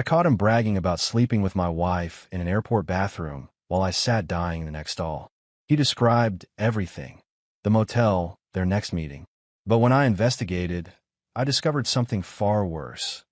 I caught him bragging about sleeping with my wife in an airport bathroom while I sat dying in the next stall. He described everything: the motel, their next meeting. But when I investigated, I discovered something far worse: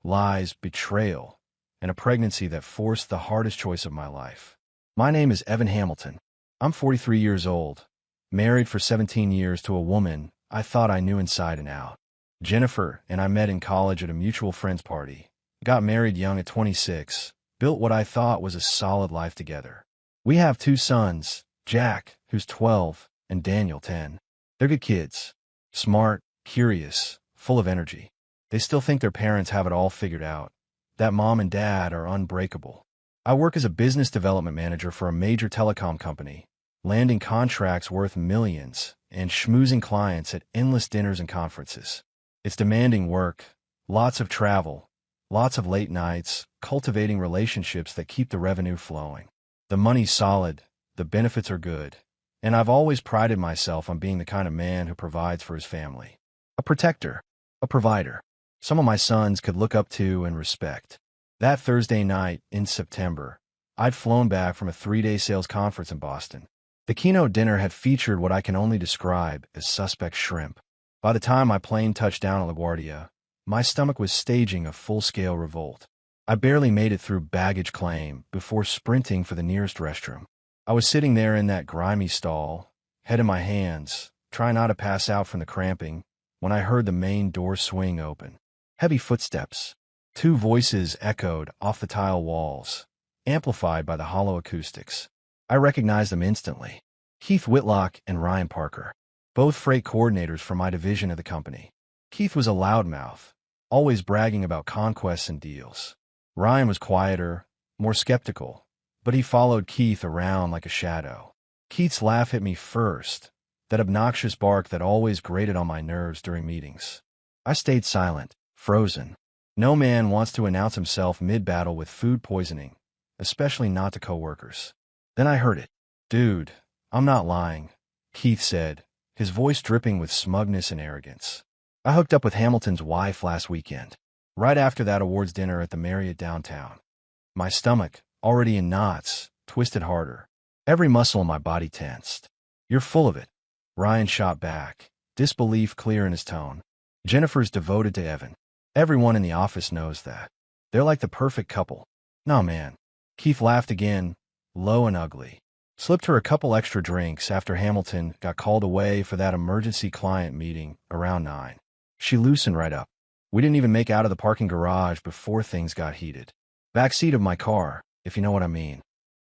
lies, betrayal, and a pregnancy that forced the hardest choice of my life. My name is Evan Hamilton. I'm 43 years old, married for 17 years to a woman I thought I knew inside and out. Jennifer and I met in college at a mutual friend's party, got married young at 26, built what I thought was a solid life together. We have 2 sons, Jack, who's 12, and Daniel, 10. They're good kids, smart, curious, full of energy. They still think their parents have it all figured out, that mom and dad are unbreakable. I work as a business development manager for a major telecom company, landing contracts worth millions and schmoozing clients at endless dinners and conferences. It's demanding work, lots of travel, lots of late nights, cultivating relationships that keep the revenue flowing. The money's solid, the benefits are good, and I've always prided myself on being the kind of man who provides for his family. A protector, a provider, someone my sons could look up to and respect. That Thursday night in September, I'd flown back from a 3-day sales conference in Boston. The keynote dinner had featured what I can only describe as suspect shrimp. By the time my plane touched down at LaGuardia, my stomach was staging a full-scale revolt. I barely made it through baggage claim before sprinting for the nearest restroom. I was sitting there in that grimy stall, head in my hands, trying not to pass out from the cramping, when I heard the main door swing open. Heavy footsteps. 2 voices echoed off the tile walls, amplified by the hollow acoustics. I recognized them instantly. Keith Whitlock and Ryan Parker, both freight coordinators for my division of the company. Keith was a loudmouth, always bragging about conquests and deals. Ryan was quieter, more skeptical, but he followed Keith around like a shadow. Keith's laugh hit me first, that obnoxious bark that always grated on my nerves during meetings. I stayed silent, frozen. No man wants to announce himself mid-battle with food poisoning, especially not to coworkers. Then I heard it. "Dude, I'm not lying," Keith said, his voice dripping with smugness and arrogance. "I hooked up with Hamilton's wife last weekend, right after that awards dinner at the Marriott downtown." My stomach, already in knots, twisted harder. Every muscle in my body tensed. "You're full of it," Ryan shot back, disbelief clear in his tone. "Jennifer's devoted to Evan. Everyone in the office knows that. They're like the perfect couple." "No, man." Keith laughed again, low and ugly. "Slipped her a couple extra drinks after Hamilton got called away for that emergency client meeting around 9. She loosened right up. We didn't even make out of the parking garage before things got heated. Backseat of my car, if you know what I mean."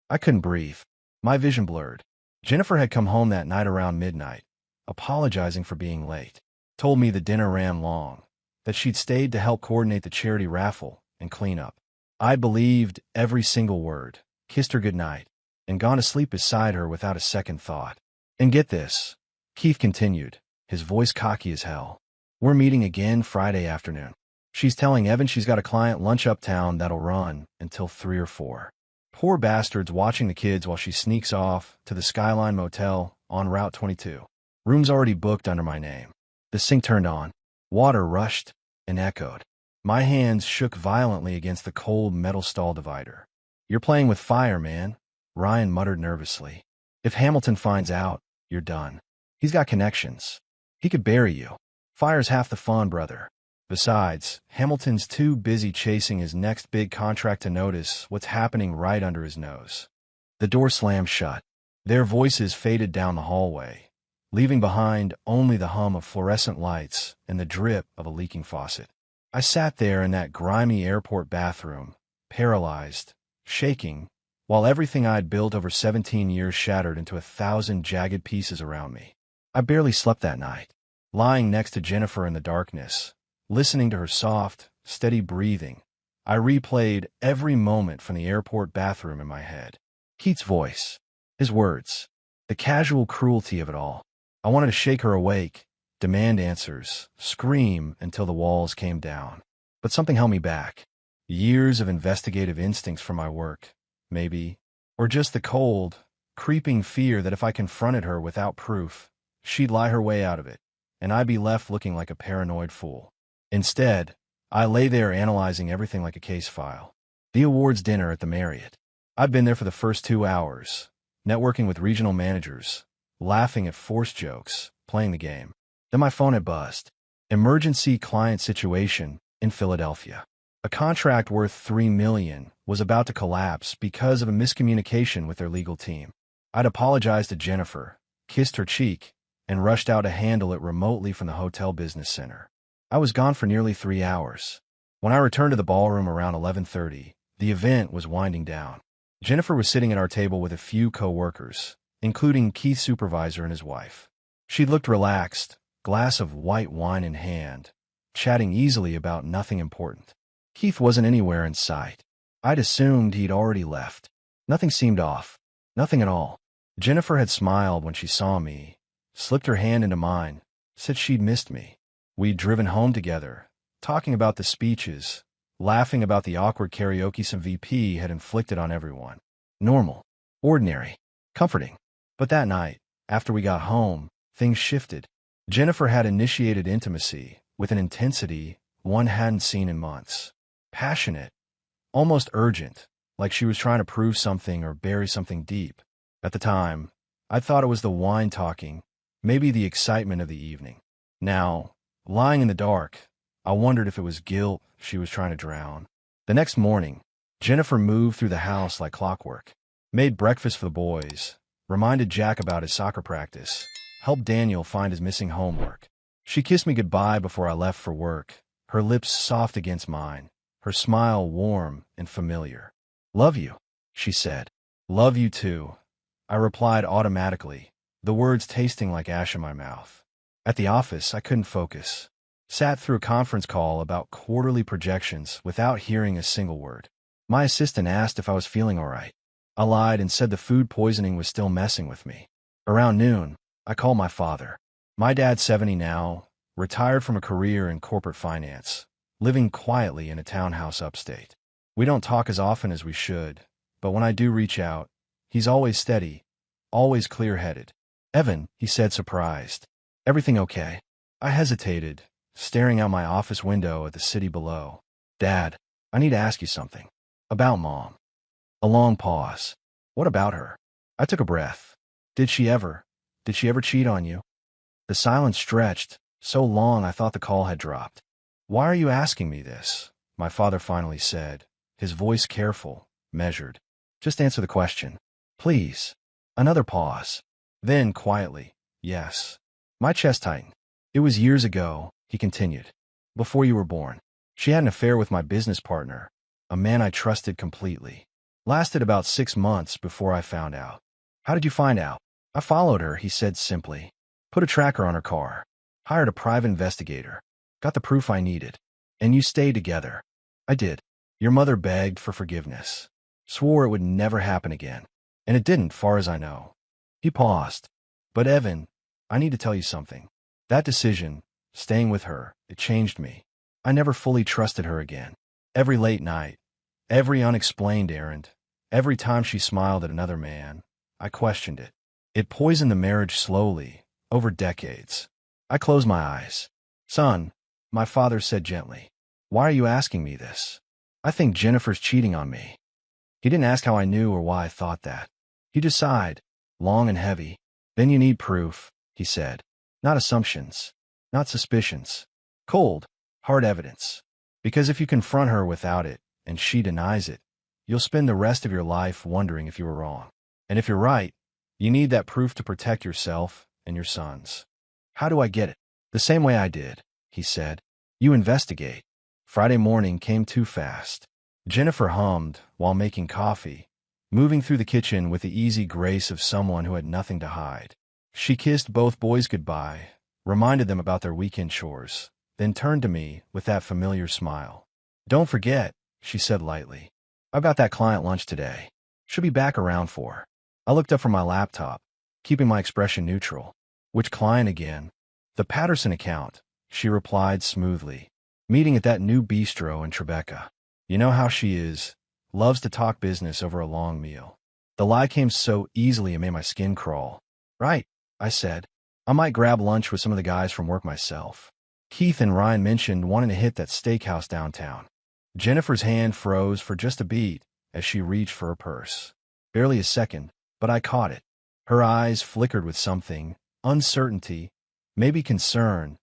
I couldn't breathe. My vision blurred. Jennifer had come home that night around midnight, apologizing for being late. Told me the dinner ran long, that she'd stayed to help coordinate the charity raffle and clean up. I believed every single word, kissed her goodnight, and gone to sleep beside her without a second thought. "And get this," Keith continued, his voice cocky as hell. "We're meeting again Friday afternoon. She's telling Evan she's got a client lunch uptown that'll run until 3 or 4. Poor bastard's watching the kids while she sneaks off to the Skyline Motel on Route 22. Room's already booked under my name." The sink turned on. Water rushed and echoed. My hands shook violently against the cold metal stall divider. "You're playing with fire, man," Ryan muttered nervously. "If Hamilton finds out, you're done. He's got connections. He could bury you. Fire's half the fun, brother. Besides, Hamilton's too busy chasing his next big contract to notice what's happening right under his nose." The door slammed shut. Their voices faded down the hallway, leaving behind only the hum of fluorescent lights and the drip of a leaking faucet. I sat there in that grimy airport bathroom, paralyzed, shaking, while everything I'd built over 17 years shattered into 1,000 jagged pieces around me. I barely slept that night, lying next to Jennifer in the darkness, listening to her soft, steady breathing. I replayed every moment from the airport bathroom in my head. Keith's voice, his words, the casual cruelty of it all. I wanted to shake her awake, demand answers, scream until the walls came down. But something held me back. Years of investigative instincts from my work, maybe, or just the cold, creeping fear that if I confronted her without proof, she'd lie her way out of it, and I'd be left looking like a paranoid fool. Instead, I lay there analyzing everything like a case file. The awards dinner at the Marriott. I'd been there for the first 2 hours, networking with regional managers, laughing at forced jokes, playing the game. Then my phone had buzzed. Emergency client situation in Philadelphia. A contract worth $3 million was about to collapse because of a miscommunication with their legal team. I'd apologized to Jennifer, kissed her cheek, and rushed out to handle it remotely from the hotel business center. I was gone for nearly 3 hours. When I returned to the ballroom around 11:30, the event was winding down. Jennifer was sitting at our table with a few co-workers, including Keith's supervisor and his wife. She looked relaxed, glass of white wine in hand, chatting easily about nothing important. Keith wasn't anywhere in sight. I'd assumed he'd already left. Nothing seemed off. Nothing at all. Jennifer had smiled when she saw me, slipped her hand into mine, said she'd missed me. We'd driven home together, talking about the speeches, laughing about the awkward karaoke some VP had inflicted on everyone. Normal, ordinary, comforting. But that night, after we got home, things shifted. Jennifer had initiated intimacy with an intensity one hadn't seen in months. Passionate, almost urgent, like she was trying to prove something or bury something deep. At the time, I thought it was the wine talking, maybe the excitement of the evening. Now, lying in the dark, I wondered if it was guilt she was trying to drown. The next morning, Jennifer moved through the house like clockwork, made breakfast for the boys, reminded Jack about his soccer practice, helped Daniel find his missing homework. She kissed me goodbye before I left for work, her lips soft against mine, her smile warm and familiar. "Love you," she said. "Love you too," I replied automatically, the words tasting like ash in my mouth. At the office, I couldn't focus. Sat through a conference call about quarterly projections without hearing a single word. My assistant asked if I was feeling all right. I lied and said the food poisoning was still messing with me. Around noon, I called my father. My dad's 70 now, retired from a career in corporate finance, living quietly in a townhouse upstate. We don't talk as often as we should, but when I do reach out, he's always steady, always clear-headed. "Evan," he said, surprised. "Everything okay?" I hesitated, staring out my office window at the city below. "Dad, I need to ask you something. About Mom." A long pause. "What about her?" I took a breath. Did she ever cheat on you?" The silence stretched, so long I thought the call had dropped. "Why are you asking me this?" my father finally said, his voice careful, measured. "Just answer the question. Please." Another pause. Then, quietly, "Yes." My chest tightened. "It was years ago," he continued. "Before you were born. She had an affair with my business partner, a man I trusted completely. Lasted about 6 months before I found out." "How did you find out?" "I followed her," he said simply. "Put a tracker on her car. Hired a private investigator. Got the proof I needed. And you stayed together." "I did." "Your mother begged for forgiveness. Swore it would never happen again. And it didn't, far as I know." He paused. "But Evan, I need to tell you something. That decision, staying with her, it changed me. I never fully trusted her again. Every late night, every unexplained errand, every time she smiled at another man, I questioned it. It poisoned the marriage slowly, over decades." I closed my eyes. "Son," my father said gently, "why are you asking me this?" "I think Jennifer's cheating on me." He didn't ask how I knew or why I thought that. He just sighed, long and heavy. "Then you need proof," he said. "Not assumptions, not suspicions. Cold, hard evidence. Because if you confront her without it, and she denies it, you'll spend the rest of your life wondering if you were wrong. And if you're right, you need that proof to protect yourself and your sons." "How do I get it?" "The same way I did," he said. "You investigate." Friday morning came too fast. Jennifer hummed while making coffee, moving through the kitchen with the easy grace of someone who had nothing to hide. She kissed both boys goodbye, reminded them about their weekend chores, then turned to me with that familiar smile. "Don't forget," she said lightly. "I've got that client lunch today. Should be back around 4. I looked up from my laptop, keeping my expression neutral. "Which client again?" "The Patterson account," she replied smoothly. "Meeting at that new bistro in Tribeca. You know how she is. Loves to talk business over a long meal." The lie came so easily it made my skin crawl. "Right," I said. "I might grab lunch with some of the guys from work myself." Keith and Ryan mentioned wanting to hit that steakhouse downtown. Jennifer's hand froze for just a beat as she reached for her purse. Barely a second, but I caught it. Her eyes flickered with something, uncertainty, maybe concern,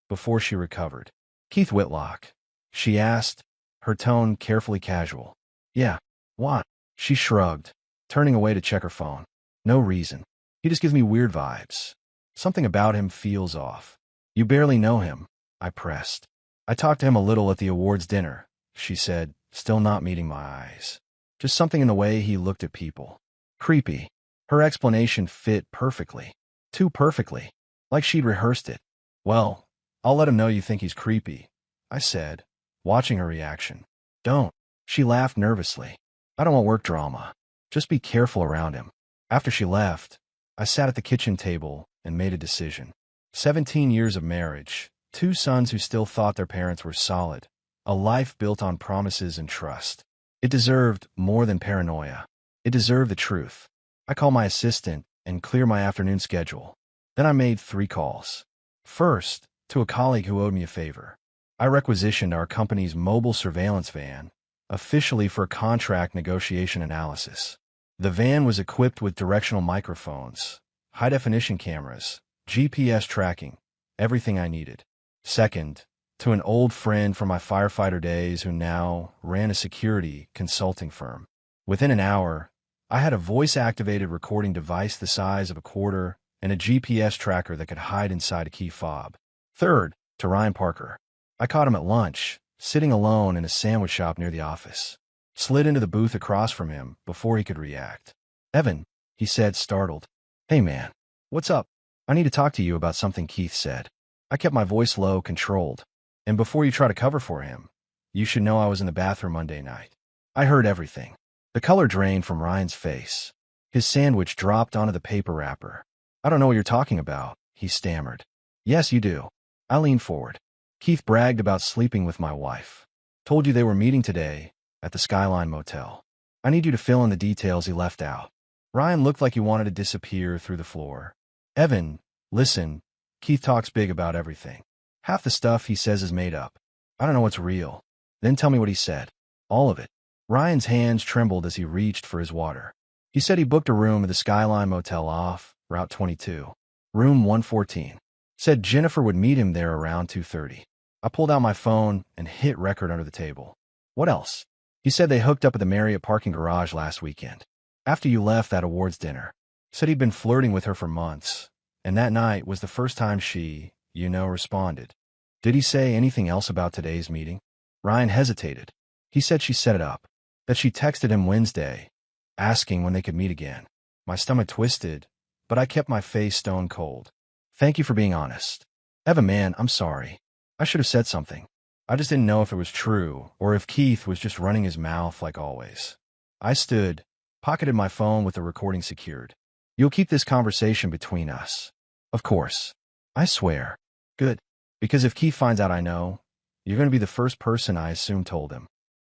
before she recovered. "Keith Whitlock?" she asked, her tone carefully casual. "Yeah, why?" She shrugged, turning away to check her phone. "No reason. He just gives me weird vibes. Something about him feels off." "You barely know him," I pressed. "I talked to him a little at the awards dinner," she said, still not meeting my eyes. "Just something in the way he looked at people. Creepy." Her explanation fit perfectly. Too perfectly. Like she'd rehearsed it. "Well, I'll let him know you think he's creepy," I said, watching her reaction. "Don't." She laughed nervously. "I don't want work drama. Just be careful around him." After she left, I sat at the kitchen table and made a decision. 17 years of marriage, 2 sons who still thought their parents were solid, a life built on promises and trust. It deserved more than paranoia. It deserved the truth. I called my assistant and cleared my afternoon schedule. Then I made 3 calls. First, to a colleague who owed me a favor. I requisitioned our company's mobile surveillance van, officially for contract negotiation analysis. The van was equipped with directional microphones, high-definition cameras, GPS tracking, everything I needed. Second, to an old friend from my firefighter days who now ran a security consulting firm. Within an hour, I had a voice-activated recording device the size of a quarter and a GPS tracker that could hide inside a key fob. Third, to Ryan Parker. I caught him at lunch, sitting alone in a sandwich shop near the office. Slid into the booth across from him before he could react. "Evan," he said, startled. "Hey man, what's up?" "I need to talk to you about something," Keith said. I kept my voice low, controlled. "And before you try to cover for him, you should know I was in the bathroom Monday night." I heard everything. The color drained from Ryan's face. His sandwich dropped onto the paper wrapper. "I don't know what you're talking about," he stammered. "Yes, you do." I leaned forward. "Keith bragged about sleeping with my wife. Told you they were meeting today at the Skyline Motel. I need you to fill in the details he left out." Ryan looked like he wanted to disappear through the floor. "Evan, listen, Keith talks big about everything. Half the stuff he says is made up. I don't know what's real. Then tell me what he said. All of it." Ryan's hands trembled as he reached for his water. "He said he booked a room at the Skyline Motel off Route 22. Room 114. Said Jennifer would meet him there around 2:30. I pulled out my phone and hit record under the table. "What else?" "He said they hooked up at the Marriott parking garage last weekend. After you left that awards dinner. Said he'd been flirting with her for months, and that night was the first time she, responded." "Did he say anything else about today's meeting?" Ryan hesitated. "He said she set it up. That she texted him Wednesday, asking when they could meet again." My stomach twisted, but I kept my face stone cold. "Thank you for being honest. Evan, man, I'm sorry. I should have said something. I just didn't know if it was true or if Keith was just running his mouth like always." I stood, pocketed my phone with the recording secured. "You'll keep this conversation between us?" "Of course." "I swear." "Good. Because if Keith finds out I know, you're going to be the first person I assume told him."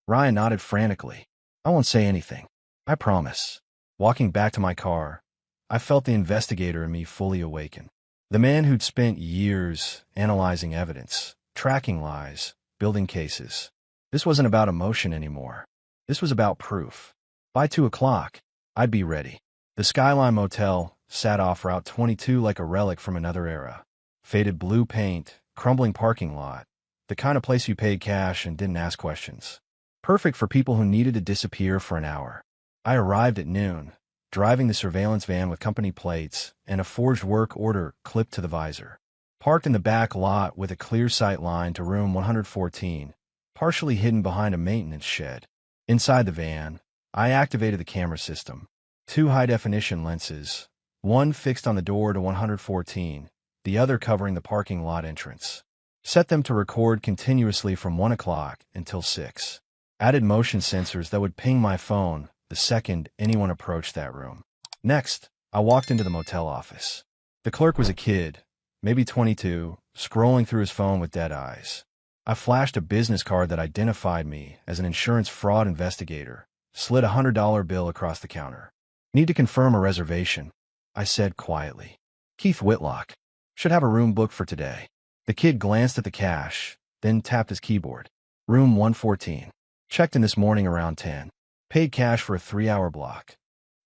Ryan nodded frantically. "I won't say anything. I promise." Walking back to my car, I felt the investigator in me fully awaken. The man who'd spent years analyzing evidence, tracking lies, building cases. This wasn't about emotion anymore. This was about proof. By 2 o'clock, I'd be ready. The Skyline Motel sat off Route 22 like a relic from another era. Faded blue paint, crumbling parking lot, the kind of place you paid cash and didn't ask questions. Perfect for people who needed to disappear for an hour. I arrived at noon, driving the surveillance van with company plates and a forged work order clipped to the visor. Parked in the back lot with a clear sight line to room 114, partially hidden behind a maintenance shed. Inside the van, I activated the camera system. 2 high-definition lenses, one fixed on the door to 114, the other covering the parking lot entrance. Set them to record continuously from 1 o'clock until 6. Added motion sensors that would ping my phone the second anyone approached that room. Next, I walked into the motel office. The clerk was a kid, maybe 22, scrolling through his phone with dead eyes. I flashed a business card that identified me as an insurance fraud investigator, slid a $100 bill across the counter. "Need to confirm a reservation," I said quietly. "Keith Whitlock. Should have a room booked for today." The kid glanced at the cash, then tapped his keyboard. Room 114. Checked in this morning around 10. Paid cash for a 3-hour block.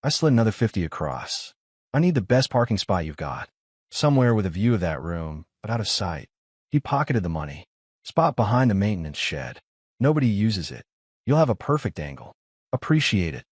I slid another 50 across. I need the best parking spot you've got. Somewhere with a view of that room, but out of sight. He pocketed the money. Spot behind the maintenance shed. Nobody uses it. You'll have a perfect angle. Appreciate it.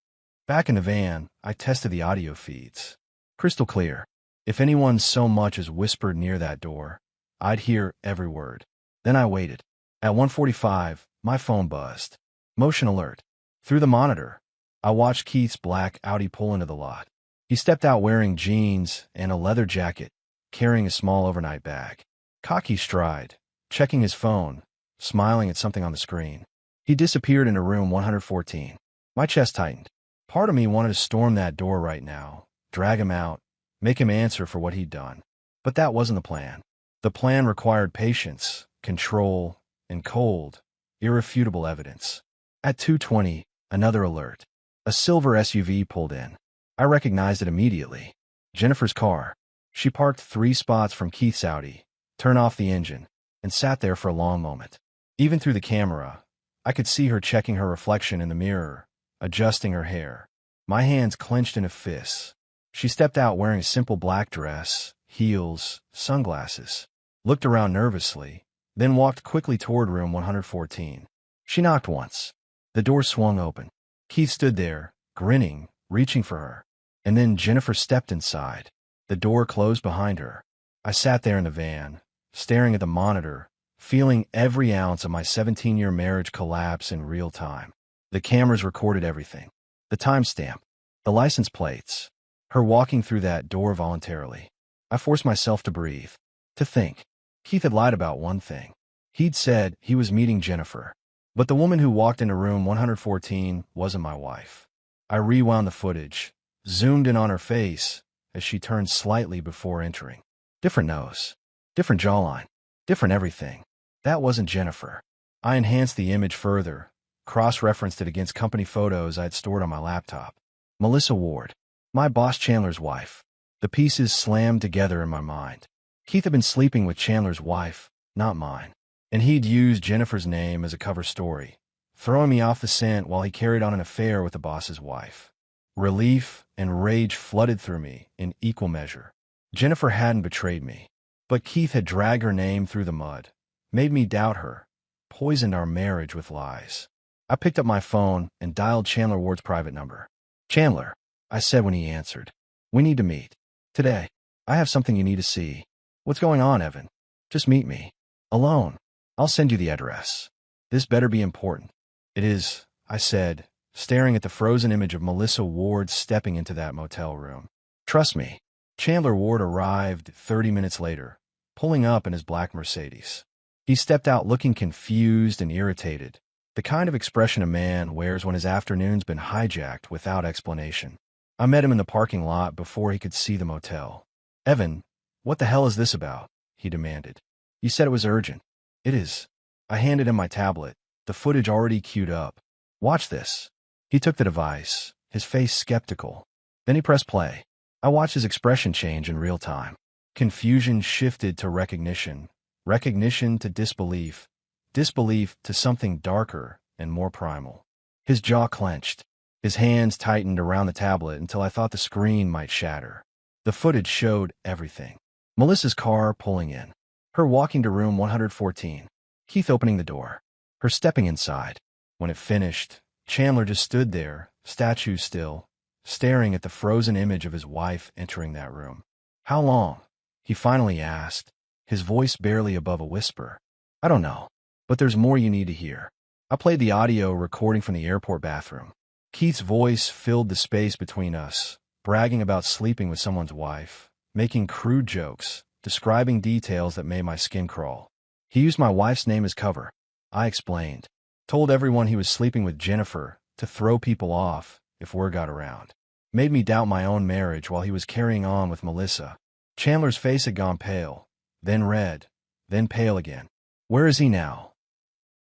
Back in the van, I tested the audio feeds. Crystal clear. If anyone so much as whispered near that door, I'd hear every word. Then I waited. At 1:45, my phone buzzed. Motion alert. Through the monitor, I watched Keith's black Audi pull into the lot. He stepped out wearing jeans and a leather jacket, carrying a small overnight bag. Cocky stride, checking his phone, smiling at something on the screen. He disappeared into room 114. My chest tightened. Part of me wanted to storm that door right now, drag him out, make him answer for what he'd done. But that wasn't the plan. The plan required patience, control, and cold, irrefutable evidence. At 2:20, another alert. A silver SUV pulled in. I recognized it immediately. Jennifer's car. She parked 3 spots from Keith's Audi, turned off the engine, and sat there for a long moment. Even through the camera, I could see her checking her reflection in the mirror, adjusting her hair. My hands clenched in a fist. She stepped out wearing a simple black dress, heels, sunglasses, looked around nervously, then walked quickly toward room 114. She knocked once. The door swung open. Keith stood there, grinning, reaching for her. And then Jennifer stepped inside. The door closed behind her. I sat there in the van, staring at the monitor, feeling every ounce of my 17-year marriage collapse in real time. The cameras recorded everything. The timestamp, the license plates, her walking through that door voluntarily. I forced myself to breathe, to think. Keith had lied about one thing. He'd said he was meeting Jennifer. But the woman who walked into room 114 wasn't my wife. I rewound the footage, zoomed in on her face as she turned slightly before entering. Different nose, different jawline, different everything. That wasn't Jennifer. I enhanced the image further, cross-referenced it against company photos I'd stored on my laptop. Melissa Ward, my boss Chandler's wife. The pieces slammed together in my mind. Keith had been sleeping with Chandler's wife, not mine. And he'd used Jennifer's name as a cover story, throwing me off the scent while he carried on an affair with the boss's wife. Relief and rage flooded through me in equal measure. Jennifer hadn't betrayed me, but Keith had dragged her name through the mud, made me doubt her, poisoned our marriage with lies. I picked up my phone and dialed Chandler Ward's private number. Chandler, I said when he answered. We need to meet. Today. I have something you need to see. What's going on, Evan? Just meet me. Alone. I'll send you the address. This better be important. It is, I said, staring at the frozen image of Melissa Ward stepping into that motel room. Trust me. Chandler Ward arrived 30 minutes later, pulling up in his black Mercedes. He stepped out looking confused and irritated, the kind of expression a man wears when his afternoon's been hijacked without explanation. I met him in the parking lot before he could see the motel. Evan, what the hell is this about? He demanded. You said it was urgent. It is. I handed him my tablet, the footage already queued up. Watch this. He took the device, his face skeptical. Then he pressed play. I watched his expression change in real time. Confusion shifted to recognition, recognition to disbelief, disbelief to something darker and more primal. His jaw clenched. His hands tightened around the tablet until I thought the screen might shatter. The footage showed everything. Melissa's car pulling in. Her walking to room 114. Keith opening the door. Her stepping inside. When it finished, Chandler just stood there, statue still, staring at the frozen image of his wife entering that room. How long? He finally asked, his voice barely above a whisper. I don't know, but there's more you need to hear. I played the audio recording from the airport bathroom. Keith's voice filled the space between us, bragging about sleeping with someone's wife, making crude jokes, describing details that made my skin crawl. He used my wife's name as cover. I explained. Told everyone he was sleeping with Jennifer to throw people off if word got around. Made me doubt my own marriage while he was carrying on with Melissa. Chandler's face had gone pale, then red, then pale again. Where is he now?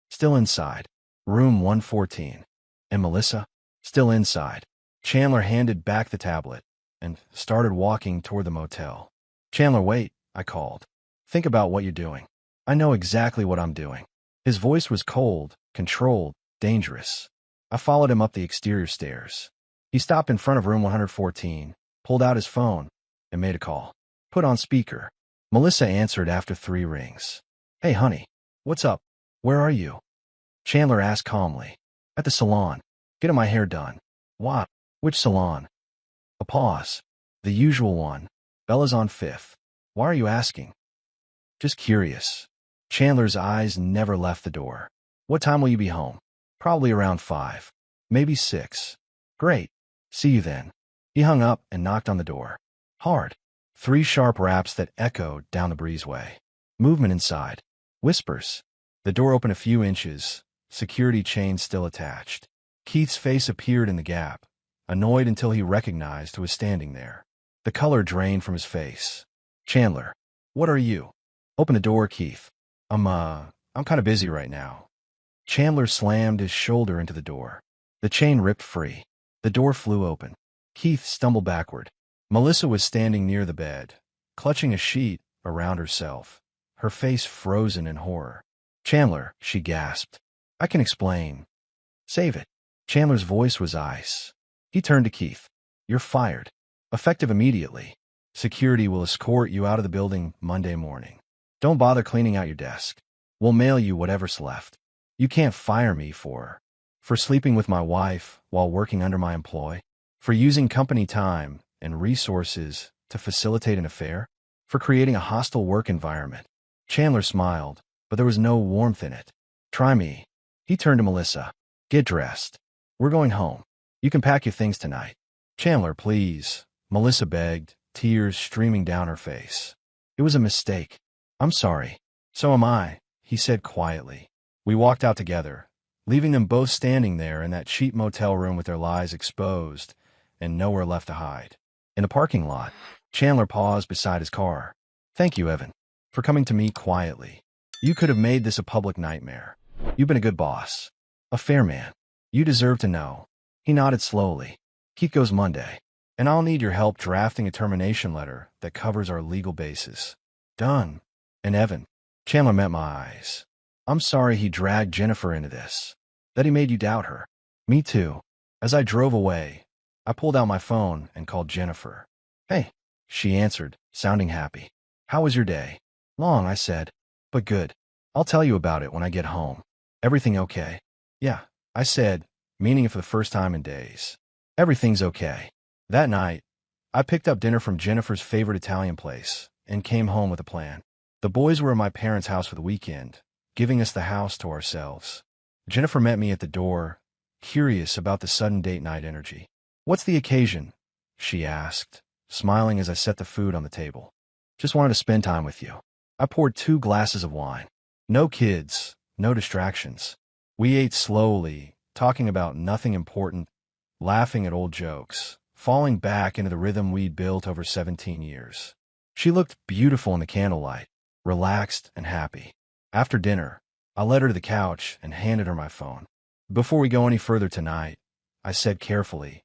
Still inside. Room 114. And Melissa? Still inside. Chandler handed back the tablet and started walking toward the motel. Chandler, wait, I called. Think about what you're doing. I know exactly what I'm doing. His voice was cold, controlled, dangerous. I followed him up the exterior stairs. He stopped in front of room 114, pulled out his phone, and made a call. Put on speaker. Melissa answered after 3 rings. Hey, honey. What's up? Where are you? Chandler asked calmly. At the salon. Getting my hair done. What? Which salon? A pause. The usual one. Bella's on 5th. Why are you asking? Just curious. Chandler's eyes never left the door. What time will you be home? Probably around 5. Maybe 6. Great. See you then. He hung up and knocked on the door. Hard. 3 sharp raps that echoed down the breezeway. Movement inside. Whispers. The door opened a few inches, security chain still attached. Keith's face appeared in the gap, annoyed until he recognized who was standing there. The color drained from his face. Chandler. What are you? Open the door, Keith. I'm kind of busy right now. Chandler slammed his shoulder into the door. The chain ripped free. The door flew open. Keith stumbled backward. Melissa was standing near the bed, clutching a sheet around herself, her face frozen in horror. Chandler, she gasped. I can explain. Save it. Chandler's voice was ice. He turned to Keith. You're fired. Effective immediately. Security will escort you out of the building Monday morning. Don't bother cleaning out your desk. We'll mail you whatever's left. You can't fire me for sleeping with my wife while working under my employ, for using company time and resources to facilitate an affair, for creating a hostile work environment. Chandler smiled, but there was no warmth in it. Try me. He turned to Melissa. Get dressed. We're going home. You can pack your things tonight. Chandler, please. Melissa begged, tears streaming down her face. It was a mistake. I'm sorry. So am I, he said quietly. We walked out together, leaving them both standing there in that cheap motel room with their lies exposed and nowhere left to hide. In the parking lot, Chandler paused beside his car. Thank you, Evan, for coming to me quietly. You could have made this a public nightmare. You've been a good boss. A fair man. You deserve to know. He nodded slowly. Keith goes Monday, and I'll need your help drafting a termination letter that covers our legal basis. Done. And Evan. Chandler met my eyes. I'm sorry he dragged Jennifer into this. That he made you doubt her. Me too. As I drove away, I pulled out my phone and called Jennifer. Hey, she answered, sounding happy. How was your day? Long, I said. But good. I'll tell you about it when I get home. Everything okay? Yeah, I said, meaning it for the first time in days. Everything's okay. That night, I picked up dinner from Jennifer's favorite Italian place and came home with a plan. The boys were at my parents' house for the weekend, giving us the house to ourselves. Jennifer met me at the door, curious about the sudden date night energy. What's the occasion? She asked, smiling as I set the food on the table. Just wanted to spend time with you. I poured 2 glasses of wine. No kids, no distractions. We ate slowly, talking about nothing important, laughing at old jokes, falling back into the rhythm we'd built over 17 years. She looked beautiful in the candlelight, relaxed and happy. After dinner, I led her to the couch and handed her my phone. Before we go any further tonight, I said carefully,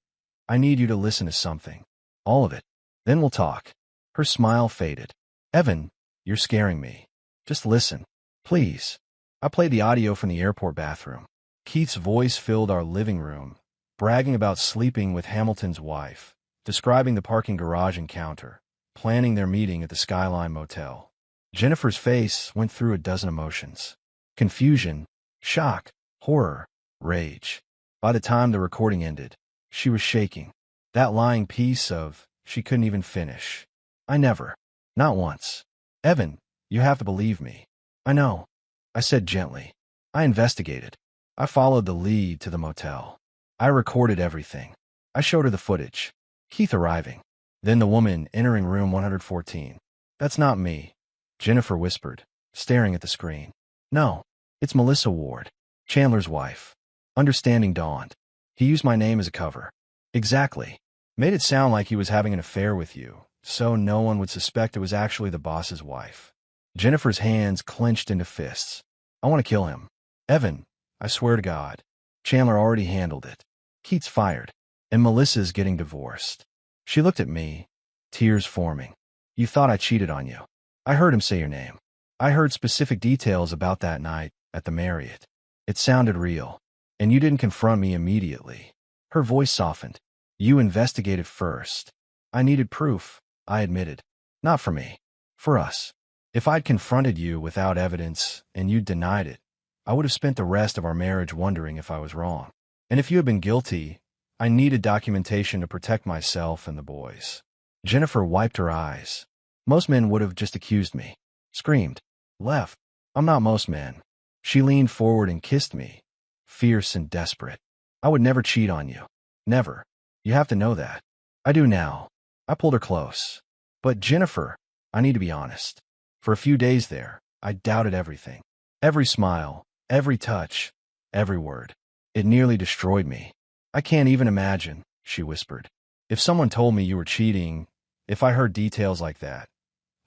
I need you to listen to something. All of it. Then we'll talk. Her smile faded. Evan, you're scaring me. Just listen. Please. I played the audio from the airport bathroom. Keith's voice filled our living room, bragging about sleeping with Hamilton's wife, describing the parking garage encounter, planning their meeting at the Skyline Motel. Jennifer's face went through a dozen emotions. Confusion, shock, horror, rage. By the time the recording ended, she was shaking. That lying piece of, she couldn't even finish. I never. Not once. Evan, you have to believe me. I know. I said gently. I investigated. I followed the lead to the motel. I recorded everything. I showed her the footage. Keith arriving. Then the woman entering room 114. That's not me. Jennifer whispered, staring at the screen. No, it's Melissa Ward, Chandler's wife. Understanding dawned. He used my name as a cover. Exactly. Made it sound like he was having an affair with you, so no one would suspect it was actually the boss's wife. Jennifer's hands clenched into fists. I want to kill him. Evan, I swear to God. Chandler already handled it. Keith's fired, and Melissa's getting divorced. She looked at me, tears forming. You thought I cheated on you. I heard him say your name. I heard specific details about that night at the Marriott. It sounded real. And you didn't confront me immediately. Her voice softened. You investigated first. I needed proof, I admitted. Not for me. For us. If I'd confronted you without evidence and you'd denied it, I would have spent the rest of our marriage wondering if I was wrong. And if you had been guilty, I needed documentation to protect myself and the boys. Jennifer wiped her eyes. Most men would have just accused me. Screamed. Left. I'm not most men. She leaned forward and kissed me. Fierce and desperate. I would never cheat on you. Never. You have to know that. I do now. I pulled her close. But Jennifer, I need to be honest. For a few days there, I doubted everything. Every smile, every touch, every word. It nearly destroyed me. I can't even imagine, she whispered. If someone told me you were cheating, if I heard details like that,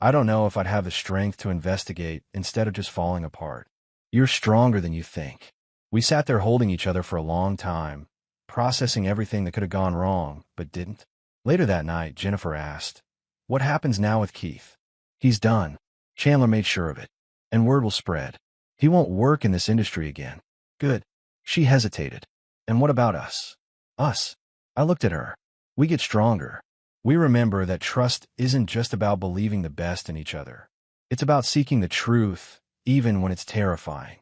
I don't know if I'd have the strength to investigate instead of just falling apart. You're stronger than you think. We sat there holding each other for a long time, processing everything that could have gone wrong, but didn't. Later that night, Jennifer asked, "What happens now with Keith?" "He's done." Chandler made sure of it. "And word will spread. He won't work in this industry again." "Good." She hesitated. "And what about us?" "Us." I looked at her. "We get stronger. We remember that trust isn't just about believing the best in each other. It's about seeking the truth, even when it's terrifying."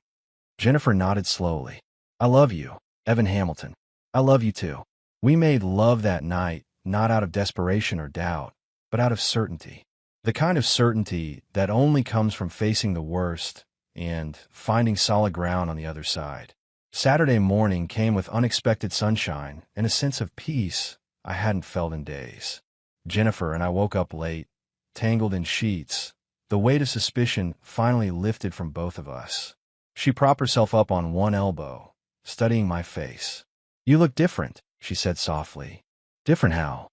Jennifer nodded slowly. "I love you, Evan Hamilton. I love you too." We made love that night, not out of desperation or doubt, but out of certainty. The kind of certainty that only comes from facing the worst and finding solid ground on the other side. Saturday morning came with unexpected sunshine and a sense of peace I hadn't felt in days. Jennifer and I woke up late, tangled in sheets. The weight of suspicion finally lifted from both of us. She propped herself up on one elbow, studying my face. "You look different," she said softly. "Different how?"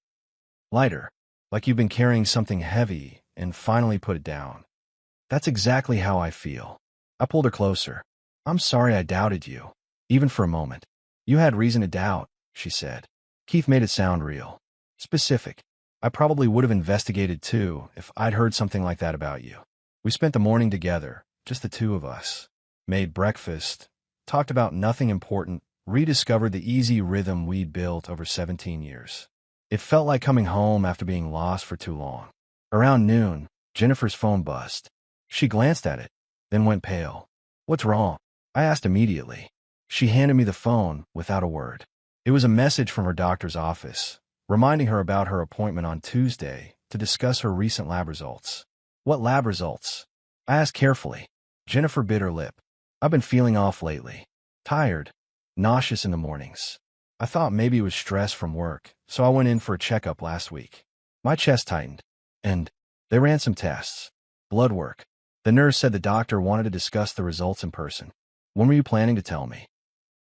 "Lighter. Like you've been carrying something heavy and finally put it down." "That's exactly how I feel." I pulled her closer. "I'm sorry I doubted you, even for a moment." "You had reason to doubt," she said. "Keith made it sound real. Specific. I probably would have investigated too if I'd heard something like that about you." We spent the morning together, just the two of us. Made breakfast, talked about nothing important, rediscovered the easy rhythm we'd built over 17 years. It felt like coming home after being lost for too long. Around noon, Jennifer's phone buzzed. She glanced at it, then went pale. "What's wrong?" I asked immediately. She handed me the phone without a word. It was a message from her doctor's office, reminding her about her appointment on Tuesday to discuss her recent lab results. "What lab results?" I asked carefully. Jennifer bit her lip. "I've been feeling off lately. Tired, nauseous in the mornings. I thought maybe it was stress from work, so I went in for a checkup last week. My chest tightened, and they ran some tests. Blood work. The nurse said the doctor wanted to discuss the results in person. When were you planning to tell me?"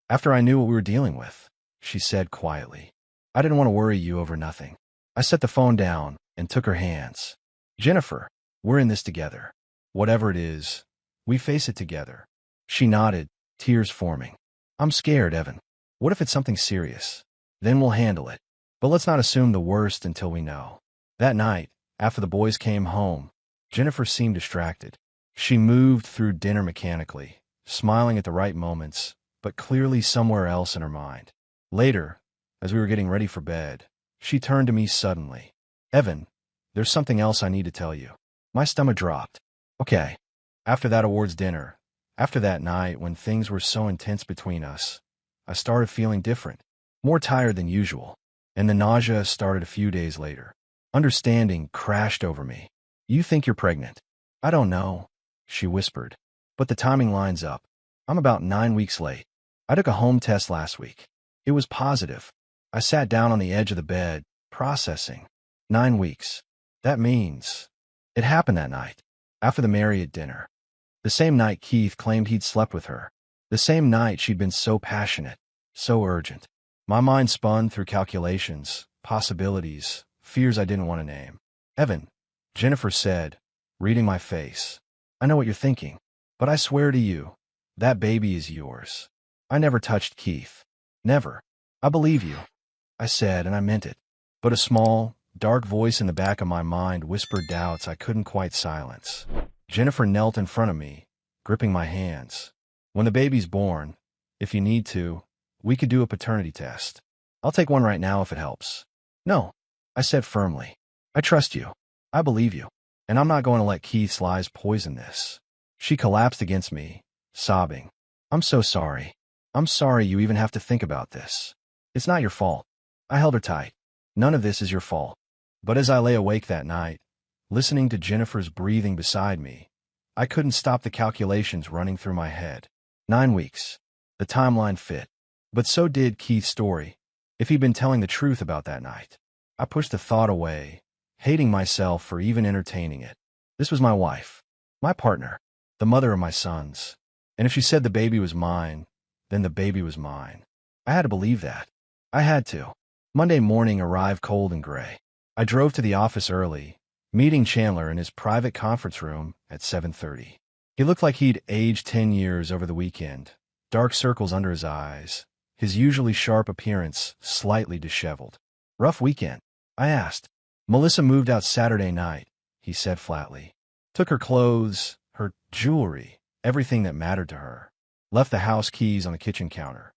"After I knew what we were dealing with," she said quietly. "I didn't want to worry you over nothing." I set the phone down and took her hands. "Jennifer, we're in this together. Whatever it is, we face it together." She nodded, tears forming. "I'm scared, Evan. What if it's something serious? Then we'll handle it. But let's not assume the worst until we know." That night, after the boys came home, Jennifer seemed distracted. She moved through dinner mechanically, smiling at the right moments, but clearly somewhere else in her mind. Later, as we were getting ready for bed, she turned to me suddenly. "Evan, there's something else I need to tell you." My stomach dropped. "Okay." After that awards dinner, after that night when things were so intense between us, I started feeling different, more tired than usual, and the nausea started a few days later. Understanding crashed over me. "You think you're pregnant?" "I don't know," she whispered. "But the timing lines up. I'm about 9 weeks late. I took a home test last week. It was positive." I sat down on the edge of the bed, processing. 9 weeks. That means... It happened that night, after the Marriott dinner. The same night Keith claimed he'd slept with her. The same night she'd been so passionate, so urgent. My mind spun through calculations, possibilities, fears I didn't want to name. "Evan," Jennifer said, reading my face, "I know what you're thinking, but I swear to you, that baby is yours. I never touched Keith. Never. I believe you." I said, and I meant it. But a small, dark voice in the back of my mind whispered doubts I couldn't quite silence. Jennifer knelt in front of me, gripping my hands. When the baby's born, if you need to, we could do a paternity test. I'll take one right now if it helps. No, I said firmly. I trust you. I believe you. And I'm not going to let Keith's lies poison this. She collapsed against me, sobbing. I'm so sorry. I'm sorry you even have to think about this. It's not your fault. I held her tight. None of this is your fault. But as I lay awake that night, listening to Jennifer's breathing beside me, I couldn't stop the calculations running through my head. 9 weeks. The timeline fit. But so did Keith's story, if he'd been telling the truth about that night. I pushed the thought away, hating myself for even entertaining it. This was my wife, my partner, the mother of my sons. And if she said the baby was mine, then the baby was mine. I had to believe that. I had to. Monday morning arrived cold and gray. I drove to the office early, meeting Chandler in his private conference room at 7:30. He looked like he'd aged 10 years over the weekend, dark circles under his eyes, his usually sharp appearance slightly disheveled. Rough weekend? I asked. Melissa moved out Saturday night, he said flatly. Took her clothes, her jewelry, everything that mattered to her. Left the house keys on the kitchen counter.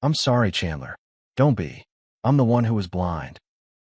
I'm sorry, Chandler. Don't be. I'm the one who was blind.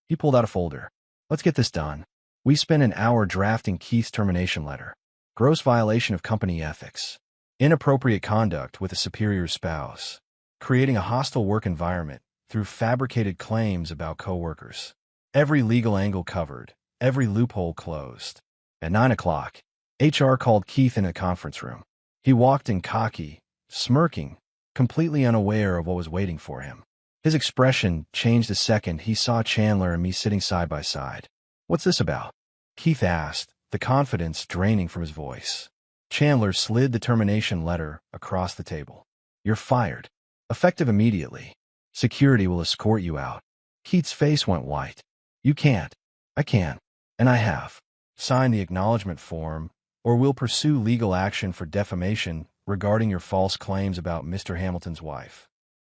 He pulled out a folder. Let's get this done. We spent an hour drafting Keith's termination letter. Gross violation of company ethics. Inappropriate conduct with a superior spouse. Creating a hostile work environment through fabricated claims about coworkers. Every legal angle covered, every loophole closed. At 9 o'clock, HR called Keith in a conference room. He walked in cocky, smirking, completely unaware of what was waiting for him. His expression changed the second he saw Chandler and me sitting side by side. What's this about? Keith asked, the confidence draining from his voice. Chandler slid the termination letter across the table. You're fired. Effective immediately. Security will escort you out. Keith's face went white. You can't. I can. And I have. Sign the acknowledgement form, or we'll pursue legal action for defamation regarding your false claims about Mr. Hamilton's wife.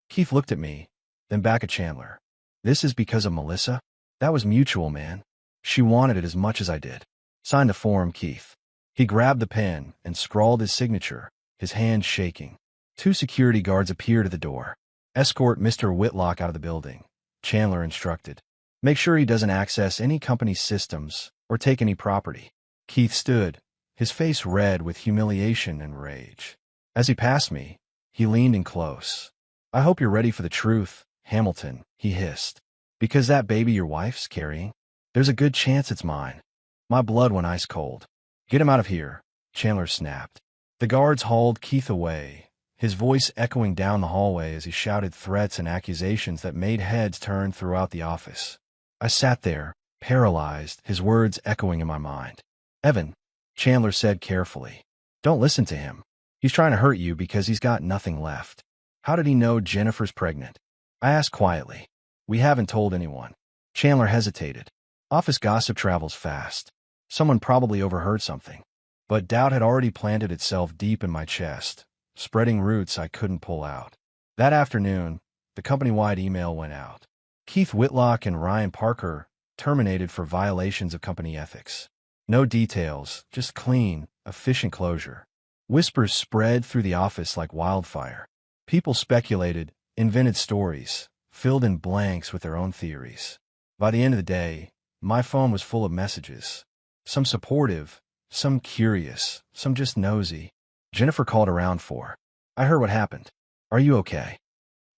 Keith looked at me, then back at Chandler. This is because of Melissa? That was mutual, man. She wanted it as much as I did. Sign the form, Keith. He grabbed the pen and scrawled his signature, his hand shaking. 2 security guards appeared at the door. Escort Mr. Whitlock out of the building, Chandler instructed. Make sure he doesn't access any company systems or take any property. Keith stood, his face red with humiliation and rage. As he passed me, he leaned in close. I hope you're ready for the truth, Hamilton, he hissed. Because that baby your wife's carrying, there's a good chance it's mine. My blood went ice cold. Get him out of here, Chandler snapped. The guards hauled Keith away, his voice echoing down the hallway as he shouted threats and accusations that made heads turn throughout the office. I sat there, paralyzed, his words echoing in my mind. Evan, Chandler said carefully. Don't listen to him. He's trying to hurt you because he's got nothing left. How did he know Jennifer's pregnant? I asked quietly. We haven't told anyone. Chandler hesitated. Office gossip travels fast. Someone probably overheard something. But doubt had already planted itself deep in my chest, spreading roots I couldn't pull out. That afternoon, the company-wide email went out. Keith Whitlock and Ryan Parker terminated for violations of company ethics. No details, just clean, efficient closure. Whispers spread through the office like wildfire. People speculated, invented stories, filled in blanks with their own theories. By the end of the day, my phone was full of messages. Some supportive, some curious, some just nosy. Jennifer called around for. I heard what happened. Are you okay?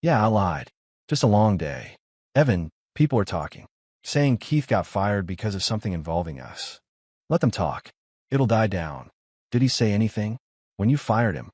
Yeah, I lied. Just a long day. Evan, people are talking. Saying Keith got fired because of something involving us. Let them talk. It'll die down. Did he say anything? When you fired him?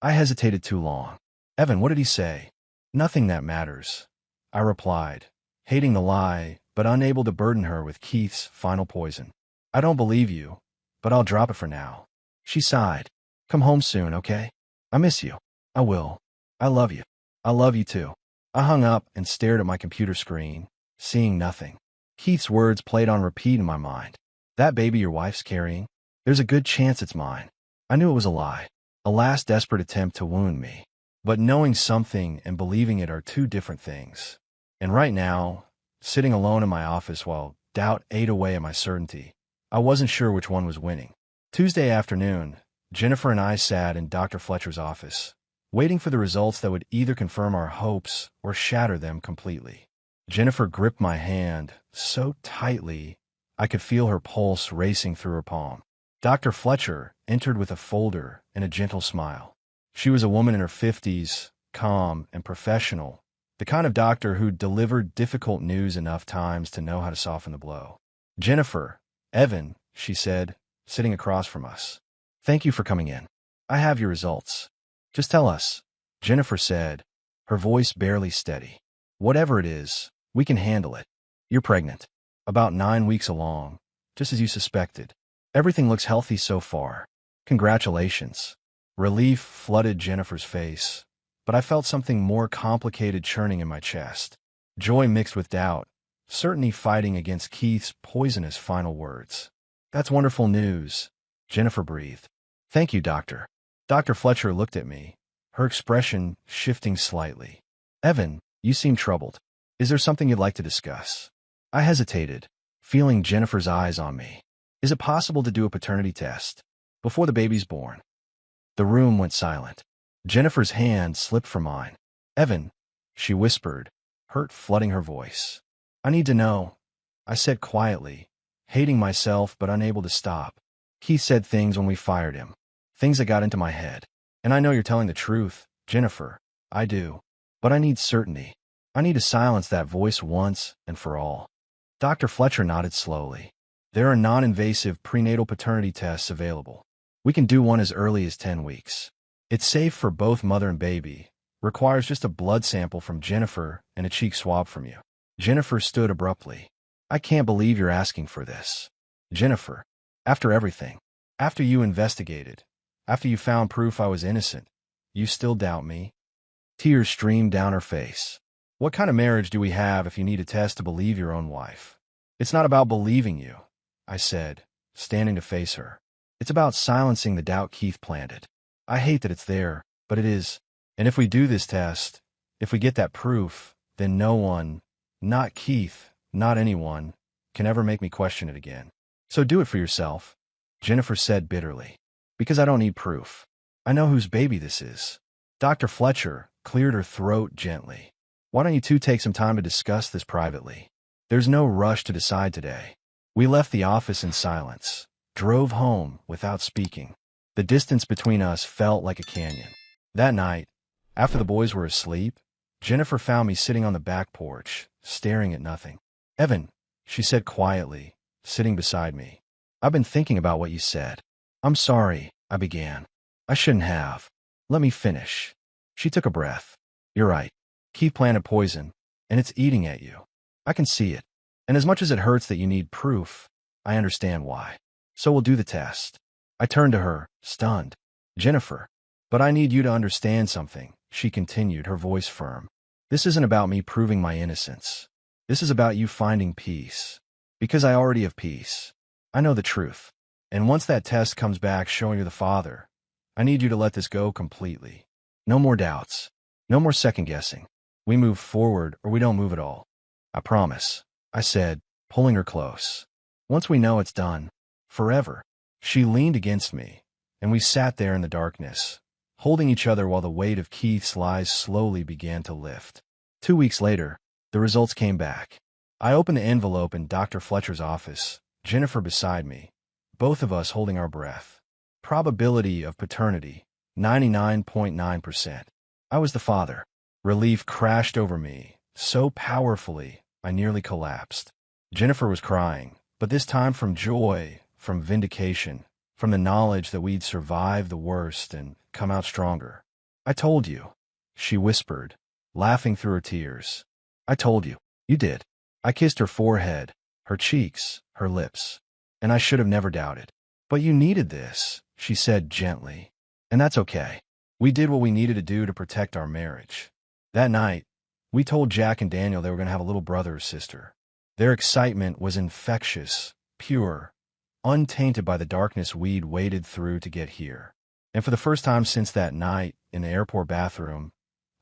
I hesitated too long. Evan, what did he say? Nothing that matters. I replied, hating the lie, but unable to burden her with Keith's final poison. I don't believe you, but I'll drop it for now. She sighed. Come home soon, okay? I miss you. I will. I love you. I love you too. I hung up and stared at my computer screen, seeing nothing. Keith's words played on repeat in my mind. That baby your wife's carrying, there's a good chance it's mine. I knew it was a lie, a last desperate attempt to wound me. But knowing something and believing it are two different things. And right now, sitting alone in my office while doubt ate away at my certainty, I wasn't sure which one was winning. Tuesday afternoon, Jennifer and I sat in Dr. Fletcher's office, waiting for the results that would either confirm our hopes or shatter them completely. Jennifer gripped my hand so tightly I could feel her pulse racing through her palm. Dr. Fletcher entered with a folder and a gentle smile. She was a woman in her 50s, calm and professional, the kind of doctor who delivered difficult news enough times to know how to soften the blow. "Jennifer, Evan," she said, sitting across from us. "Thank you for coming in. I have your results. Just tell us," Jennifer said, her voice barely steady. "Whatever it is, we can handle it. You're pregnant. About 9 weeks along, just as you suspected. Everything looks healthy so far. Congratulations." Relief flooded Jennifer's face, but I felt something more complicated churning in my chest. Joy mixed with doubt, certainty fighting against Keith's poisonous final words. "That's wonderful news," Jennifer breathed. "Thank you, doctor." Dr. Fletcher looked at me, her expression shifting slightly. "Evan, you seem troubled. Is there something you'd like to discuss?" I hesitated, feeling Jennifer's eyes on me. "Is it possible to do a paternity test before the baby's born?" The room went silent. Jennifer's hand slipped from mine. "Evan," she whispered, hurt flooding her voice. "I need to know," I said quietly, hating myself but unable to stop. "He said things when we fired him, things that got into my head. And I know you're telling the truth, Jennifer. I do. But I need certainty. I need to silence that voice once and for all." Dr. Fletcher nodded slowly. "There are non-invasive prenatal paternity tests available. We can do one as early as 10 weeks. It's safe for both mother and baby, requires just a blood sample from Jennifer and a cheek swab from you." Jennifer stood abruptly. "I can't believe you're asking for this. Jennifer, after everything, after you investigated, after you found proof I was innocent, you still doubt me?" Tears streamed down her face. "What kind of marriage do we have if you need a test to believe your own wife?" "It's not about believing you," I said, standing to face her. "It's about silencing the doubt Keith planted. I hate that it's there, but it is. And if we do this test, if we get that proof, then no one, not Keith, not anyone, can ever make me question it again. So do it for yourself," Jennifer said bitterly. "Because I don't need proof. I know whose baby this is." Dr. Fletcher cleared her throat gently. "Why don't you two take some time to discuss this privately? There's no rush to decide today." We left the office in silence, drove home without speaking. The distance between us felt like a canyon. That night, after the boys were asleep, Jennifer found me sitting on the back porch, staring at nothing. "Evan," she said quietly, sitting beside me, "I've been thinking about what you said." "I'm sorry," I began. "I shouldn't have. Let me finish." She took a breath. "You're right. Keith planted poison, and it's eating at you. I can see it. And as much as it hurts that you need proof, I understand why. So we'll do the test." I turned to her, stunned. "Jennifer, but I need you to understand something," she continued, her voice firm. "This isn't about me proving my innocence. This is about you finding peace. Because I already have peace. I know the truth. And once that test comes back showing you're the father, I need you to let this go completely. No more doubts. No more second-guessing. We move forward or we don't move at all. I promise," I said, pulling her close. "Once we know it's done, forever." She leaned against me, and we sat there in the darkness, holding each other while the weight of Keith's lies slowly began to lift. 2 weeks later, the results came back. I opened the envelope in Dr. Fletcher's office, Jennifer beside me, both of us holding our breath. Probability of paternity, 99.9%. I was the father. Relief crashed over me, so powerfully I nearly collapsed. Jennifer was crying, but this time from joy, from vindication, from the knowledge that we'd survived the worst and come out stronger. "I told you," she whispered, laughing through her tears. "I told you. You did." I kissed her forehead, her cheeks, her lips. "And I should have never doubted. But you needed this," she said gently. "And that's okay. We did what we needed to do to protect our marriage." That night, we told Jack and Daniel they were going to have a little brother or sister. Their excitement was infectious, pure, untainted by the darkness we'd waded through to get here. And for the first time since that night in the airport bathroom,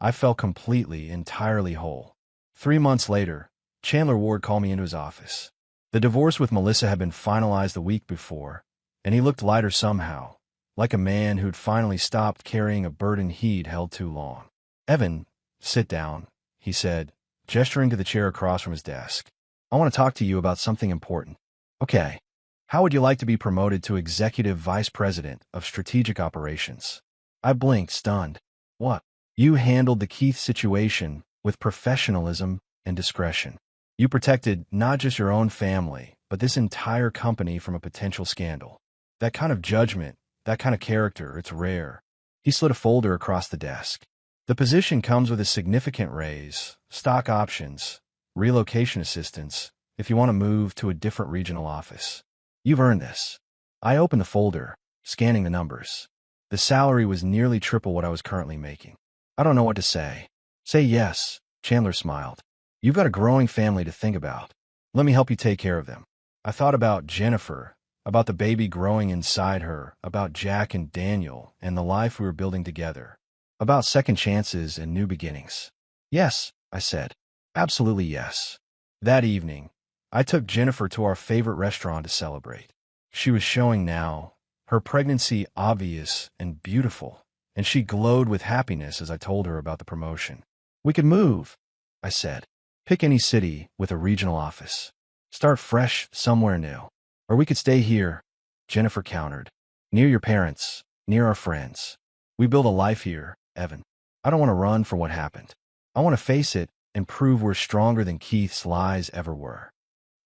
I felt completely, entirely whole. 3 months later, Chandler Ward called me into his office. The divorce with Melissa had been finalized the week before, and he looked lighter somehow, like a man who'd finally stopped carrying a burden he'd held too long. "Evan, sit down," he said, gesturing to the chair across from his desk. "I want to talk to you about something important." "Okay. How would you like to be promoted to Executive Vice President of Strategic Operations?" I blinked, stunned. "What?" "You handled the Keith situation with professionalism and discretion. You protected not just your own family, but this entire company from a potential scandal. That kind of judgment, that kind of character, it's rare." He slid a folder across the desk. "The position comes with a significant raise, stock options, relocation assistance, if you want to move to a different regional office. You've earned this." I opened the folder, scanning the numbers. The salary was nearly triple what I was currently making. "I don't know what to say." "Say yes," Chandler smiled. "You've got a growing family to think about. Let me help you take care of them." I thought about Jennifer, about the baby growing inside her, about Jack and Daniel, and the life we were building together, about second chances and new beginnings. "Yes," I said. "Absolutely yes." That evening, I took Jennifer to our favorite restaurant to celebrate. She was showing now, her pregnancy obvious and beautiful, and she glowed with happiness as I told her about the promotion. "We could move," I said. "Pick any city with a regional office. Start fresh somewhere new. Or we could stay here," Jennifer countered. "Near your parents, near our friends. We build a life here, Evan. I don't want to run from what happened. I want to face it and prove we're stronger than Keith's lies ever were."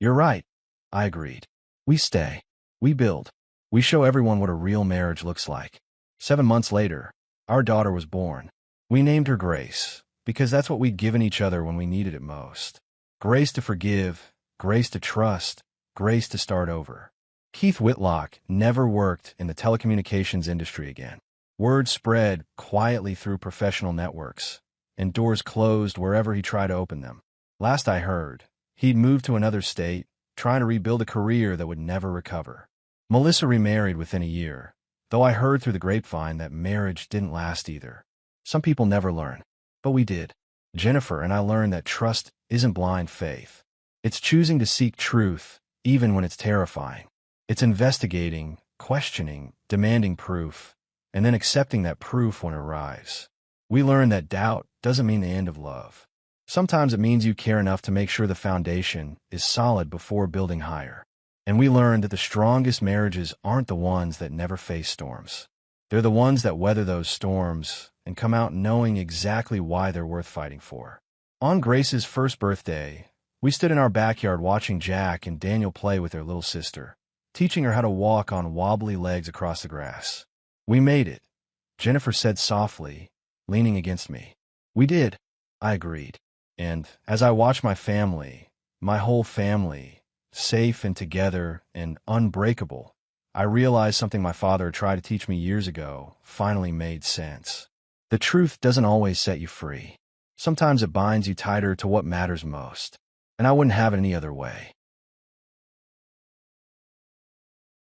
"You're right," I agreed. "We stay. We build. We show everyone what a real marriage looks like." 7 months later, our daughter was born. We named her Grace, because that's what we'd given each other when we needed it most. Grace to forgive, grace to trust, grace to start over. Keith Whitlock never worked in the telecommunications industry again. Word spread quietly through professional networks, and doors closed wherever he tried to open them. Last I heard, he'd moved to another state, trying to rebuild a career that would never recover. Melissa remarried within a year, though I heard through the grapevine that marriage didn't last either. Some people never learn, but we did. Jennifer and I learned that trust isn't blind faith. It's choosing to seek truth, even when it's terrifying. It's investigating, questioning, demanding proof, and then accepting that proof when it arrives. We learned that doubt doesn't mean the end of love. Sometimes it means you care enough to make sure the foundation is solid before building higher. And we learned that the strongest marriages aren't the ones that never face storms. They're the ones that weather those storms and come out knowing exactly why they're worth fighting for. On Grace's first birthday, we stood in our backyard watching Jack and Daniel play with their little sister, teaching her how to walk on wobbly legs across the grass. "We made it," Jennifer said softly, leaning against me. "We did," I agreed. And as I watched my family, my whole family, safe and together and unbreakable, I realized something my father tried to teach me years ago finally made sense. The truth doesn't always set you free. Sometimes it binds you tighter to what matters most. And I wouldn't have it any other way.